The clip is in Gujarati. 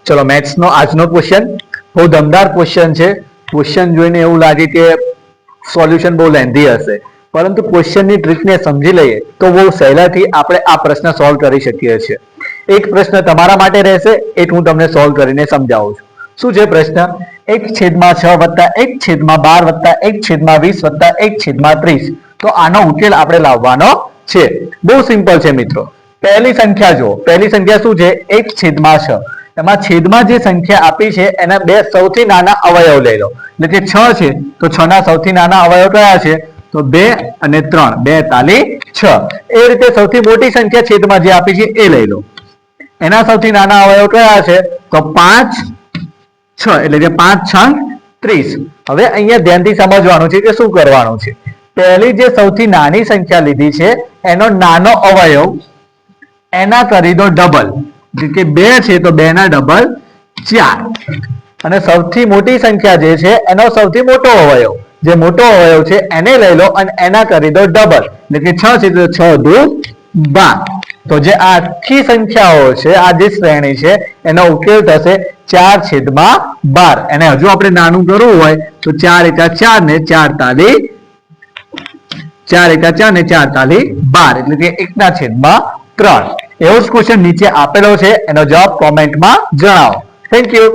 ચલો મેથ્સ નો આજનો ક્વેશ્ચન બહુ દમદાર ક્વેશ્ચન છે. ક્વેશ્ચન જોઈને એવું લાગે કે સોલ્યુશન બહુ લેન્ધી હશે, પરંતુ ક્વેશ્ચનની ટ્રીકને સમજી લઈએ તો બહુ સહેલાથી આપણે આ પ્રશ્ન સોલ્વ કરી શકીએ છીએ. એક પ્રશ્ન તમારા માટે રહેશે, એક હું તમને સોલ્વ કરીને સમજાવું છું. શું છે પ્રશ્ન? 1/6 વત્તા 1/12 વત્તા 1/20 વત્તા 1/30. તો આનો ઉકેલ આપણે લાવવાનો છે. બહુ સિમ્પલ છે મિત્રો. પહેલી સંખ્યા જુઓ. પહેલી સંખ્યા શું છે? 1/6. એમાં છેદમાં જે સંખ્યા આપી છે એના બે સૌથી નાના અવયવ લઈ લો. એટલે કે 6 છે તો 6 ના સૌથી નાના અવયવ કયા છે? તો 2 અને 3. 2 તાલી 6. એ રીતે સૌથી મોટી સંખ્યા છેદમાં જે આપી છે એ લઈ લો. એના સૌથી નાના અવયવ કયા છે? તો 5, 6. એટલે કે 5 6 30. હવે અહીંયા ધ્યાનથી સમજવાનું છે કે શું કરવાનું છે. પહેલી જે સૌથી નાની સંખ્યા લીધી છે એનો નાનો અવયવ એના કરી દો ડબલ. એટલે કે 2 છે તો 2 ના ડબલ 4. અને સૌથી મોટી સંખ્યા જે છે એનો સૌથી મોટો અવયવ, જે મોટો અવયવ છે એને લઈ લો અને એના કરી દો ડબલ. એટલે કે 6 છે તો 6 દુ 12. તો જે આખી સંખ્યાઓ છે, આ જે શ્રેણી છે એનો ઉકેલ થશે 4/12. એને હજુ આપણે નાનું કરવું હોય તો 4 × 4 ને 4 તાલી 4 × 4 ને 4 તાલી 12. એટલે કે 1/3. એવો જ ક્વેશ્ચન નીચે આપેલો છે, એનો જવાબ કોમેન્ટમાં જણાવો. Thank you.